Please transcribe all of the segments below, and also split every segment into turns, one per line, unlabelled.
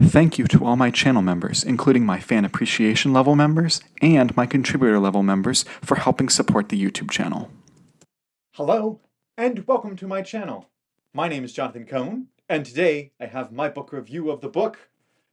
Thank you to all my channel members, including my fan appreciation level members and my contributor level members, for helping support the YouTube channel.
Hello, and welcome to my channel. My name is Jonathan Cohn, and today I have my book review of the book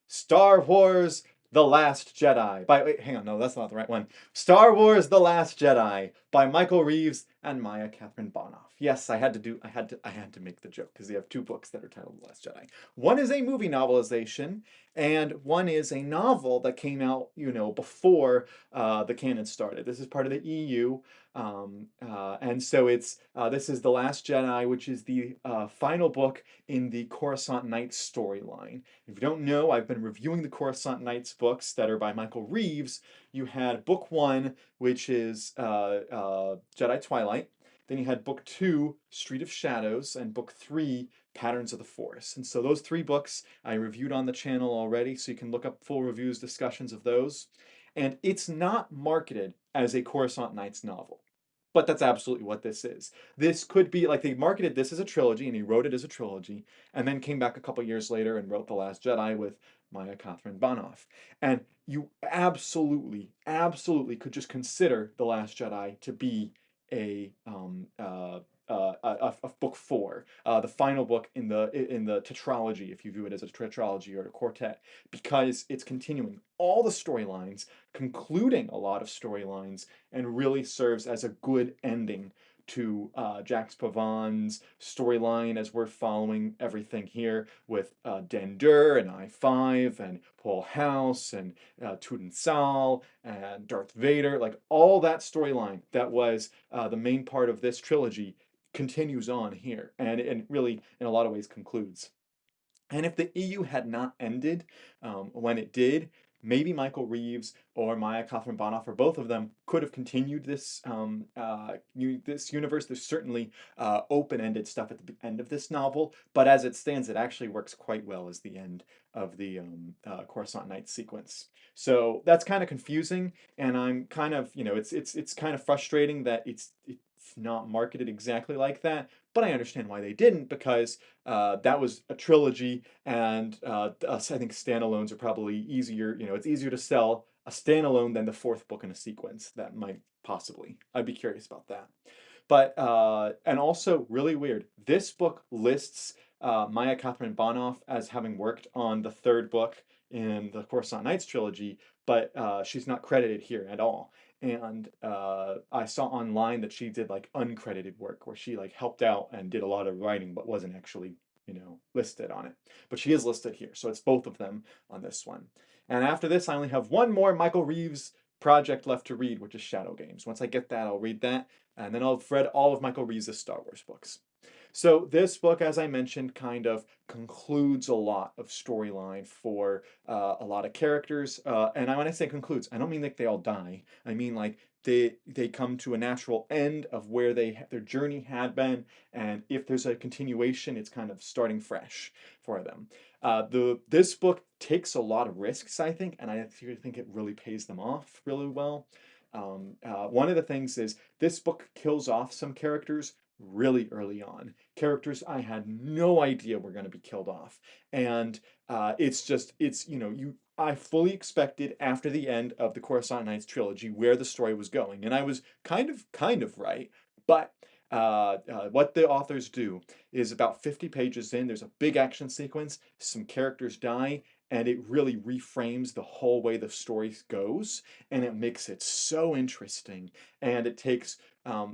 Star Wars The Last Jedi wait, hang on, no, that's not the right one. Star Wars The Last Jedi by Michael Reaves and Kaathryn Bohnhoff. Yes, I had to make the joke because they have two books that are titled The Last Jedi. One is a movie novelization, and one is a novel that came out, before the canon started. This is part of the EU, and so this is The Last Jedi, which is the final book in the Coruscant Nights storyline. If you don't know, I've been reviewing the Coruscant Nights books that are by Michael Reaves. You had book one, which is Jedi Twilight. Then you had book two, Street of Shadows, and book three, Patterns of the Force. And so those three books I reviewed on the channel already, so you can look up full reviews, discussions of those. And it's not marketed as a Coruscant Nights novel. But that's absolutely what this is. This could be like they marketed this as a trilogy and he wrote it as a trilogy and then came back a couple years later and wrote The Last Jedi with Kaathryn Bohnhoff. And you absolutely could just consider The Last Jedi to be a book four, the final book in the tetralogy, if you view it as a tetralogy or a quartet, because it's continuing all the storylines, concluding a lot of storylines, and really serves as a good ending to Jax Pavan's storyline as we're following everything here with Dendur and I-5 and Paul House and Tudin Sal and Darth Vader, like all that storyline that was the main part of this trilogy continues on here and really in a lot of ways concludes. And if the EU had not ended when it did, maybe Michael Reaves or Kaathryn Bohnhoff or both of them could have continued this this universe. There's certainly open-ended stuff at the end of this novel, but as it stands, it actually works quite well as the end of the Coruscant Nights sequence. So that's kind of confusing, and I'm kind of, it's kind of frustrating that it's not marketed exactly like that, but I understand why they didn't, because that was a trilogy, and I think standalones are probably easier. It's easier to sell a standalone than the fourth book in a sequence. That might possibly. I'd be curious about that. But and also really weird. This book lists Kaathryn Bohnhoff as having worked on the third book in the Coruscant Nights trilogy, but she's not credited here at all. And I saw online that she did like uncredited work where she like helped out and did a lot of writing, but wasn't actually, listed on it. But she is listed here, so it's both of them on this one. And after this, I only have one more Michael Reaves project left to read, which is Shadow Games. Once I get that, I'll read that, and then I'll have read all of Michael Reaves' Star Wars books. So this book, as I mentioned, kind of concludes a lot of storyline for a lot of characters. And when I say concludes, I don't mean like they all die. I mean like they come to a natural end of where their journey had been, and if there's a continuation, it's kind of starting fresh for them. This book takes a lot of risks, I think, and I think it really pays them off really well. One of the things is this book kills off some characters really early on. Characters I had no idea were going to be killed off. And I fully expected after the end of the Coruscant Nights trilogy where the story was going. And I was kind of right. But what the authors do is about 50 pages in, there's a big action sequence, some characters die, and it really reframes the whole way the story goes, and it makes it so interesting. And it takes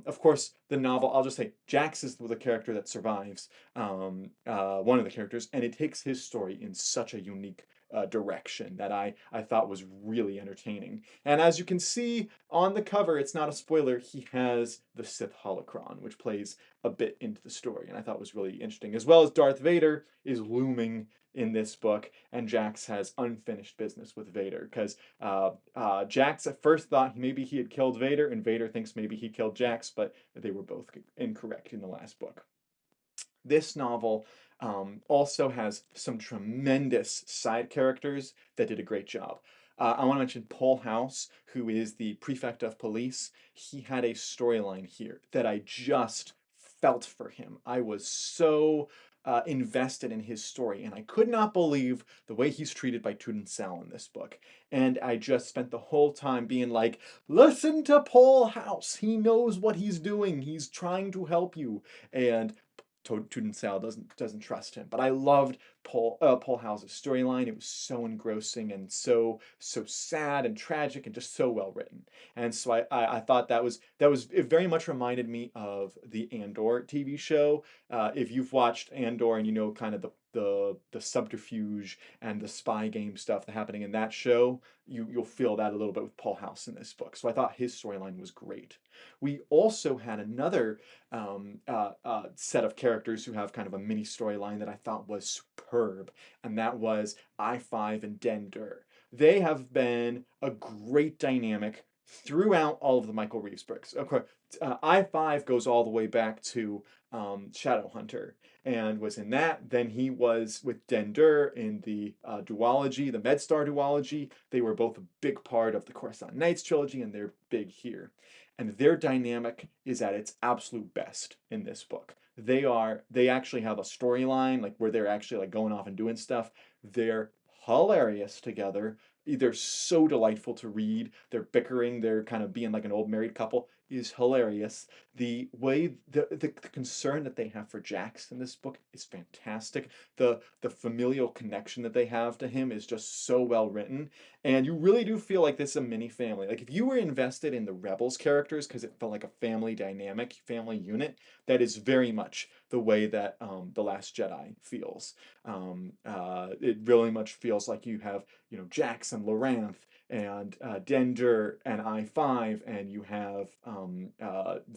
of course, the novel, I'll just say Jax is the character that survives, one of the characters, and it takes his story in such a unique direction that I thought was really entertaining. And as you can see on the cover, it's not a spoiler, he has the Sith holocron, which plays a bit into the story, and I thought was really interesting. As well as Darth Vader is looming in this book, and Jax has unfinished business with Vader, because Jax at first thought maybe he had killed Vader, and Vader thinks maybe he killed Jax, but they were both incorrect in the last book. This novel also has some tremendous side characters that did a great job. I want to mention Paul House, who is the prefect of police. He had a storyline here that I just felt for him. I was so invested in his story, and I could not believe the way he's treated by Tuden Sal in this book. And I just spent the whole time being like, listen to Paul House. He knows what he's doing. He's trying to help you. And Tuden Sal doesn't trust him. But I loved Paul House's storyline. It was so engrossing and so sad and tragic and just so well written. And so I thought it very much reminded me of the Andor TV show. If you've watched Andor and you know kind of the subterfuge and the spy game stuff that's happening in that show, you'll feel that a little bit with Paul House in this book. So I thought his storyline was great. We also had another set of characters who have kind of a mini storyline that I thought was superb, and that was I-5 and Dender. They have been a great dynamic throughout all of the Michael Reaves books. Of course, I-5 goes all the way back to Shadowhunter and was in that. Then he was with Dender in the duology, the MedStar duology. They were both a big part of the Coruscant Knights trilogy, and they're big here. And their dynamic is at its absolute best in this book. They actually have a storyline like where they're actually like going off and doing stuff. They're hilarious together. They're so delightful to read. They're bickering. They're kind of being like an old married couple is hilarious. The way the concern that they have for Jax in this book is fantastic. The familial connection that they have to him is just so well written, and you really do feel like this is a mini family. Like if you were invested in the Rebels characters because it felt like a family dynamic, family unit, that is very much the way that The Last Jedi feels. It really much feels like you have, you know, Jax and Loranth and Dender and I-5, and you have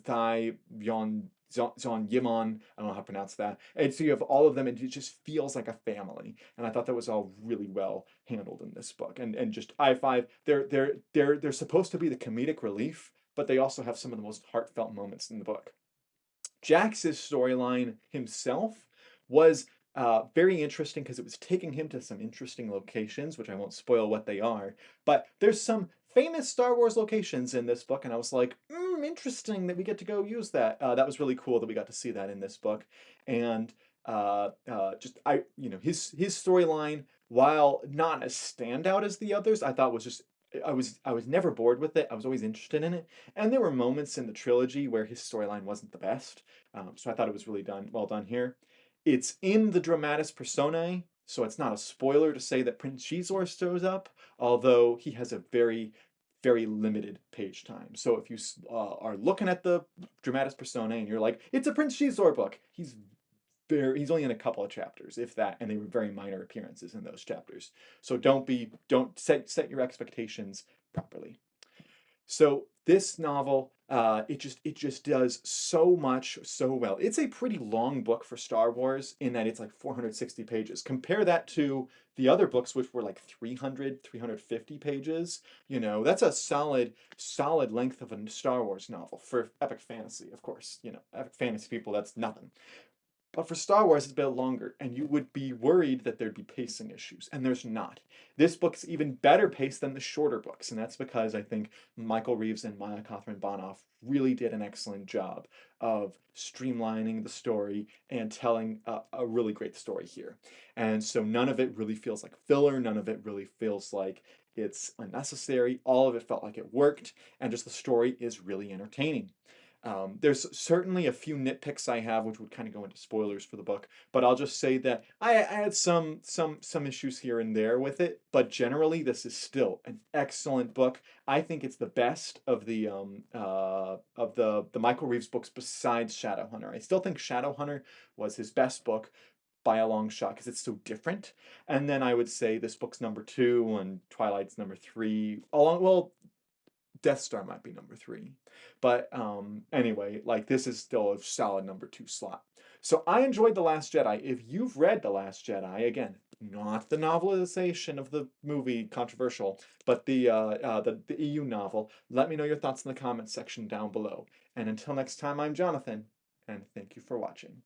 Thai Yon Zon Yimon, I don't know how to pronounce that. And so you have all of them, and it just feels like a family. And I thought that was all really well handled in this book. And just I-5, they're supposed to be the comedic relief, but they also have some of the most heartfelt moments in the book. Jax's storyline himself was very interesting because it was taking him to some interesting locations, which I won't spoil what they are. But there's some famous Star Wars locations in this book, and I was like, interesting that we get to go use that. That was really cool that we got to see that in this book. And his storyline, while not as standout as the others, I thought was just I was never bored with it. I was always interested in it. And there were moments in the trilogy where his storyline wasn't the best. So I thought it was really well done here. It's in the Dramatis Personae, so it's not a spoiler to say that Prince Xizor shows up, although he has a very limited page time. So if you are looking at the Dramatis Personae and you're like, it's a Prince Xizor book, he's only in a couple of chapters, if that, and they were very minor appearances in those chapters. So don't set your expectations properly. So this novel, it just does so much so well. It's a pretty long book for Star Wars in that it's like 460 pages. Compare that to the other books, which were like 350 pages. You know, that's a solid length of a Star Wars novel for epic fantasy, of course. You know, epic fantasy people, that's nothing. But for Star Wars, it's a bit longer, and you would be worried that there'd be pacing issues, and there's not. This book's even better paced than the shorter books, and that's because I think Michael Reaves and Kaathryn Bohnhoff really did an excellent job of streamlining the story and telling a really great story here. And so none of it really feels like filler, none of it really feels like it's unnecessary. All of it felt like it worked, and just the story is really entertaining. There's certainly a few nitpicks I have, which would kind of go into spoilers for the book, but I'll just say that I had some issues here and there with it, but generally this is still an excellent book. I think it's the best of the Michael Reaves books besides Shadowhunter. I still think Shadowhunter was his best book by a long shot because it's so different. And then I would say this book's number 2 and Twilight's number 3. Well, Death Star might be number 3. But anyway, like this is still a solid number 2 slot. So I enjoyed The Last Jedi. If you've read The Last Jedi, again, not the novelization of the movie, controversial, but the EU novel, let me know your thoughts in the comments section down below. And until next time, I'm Jonathan, and thank you for watching.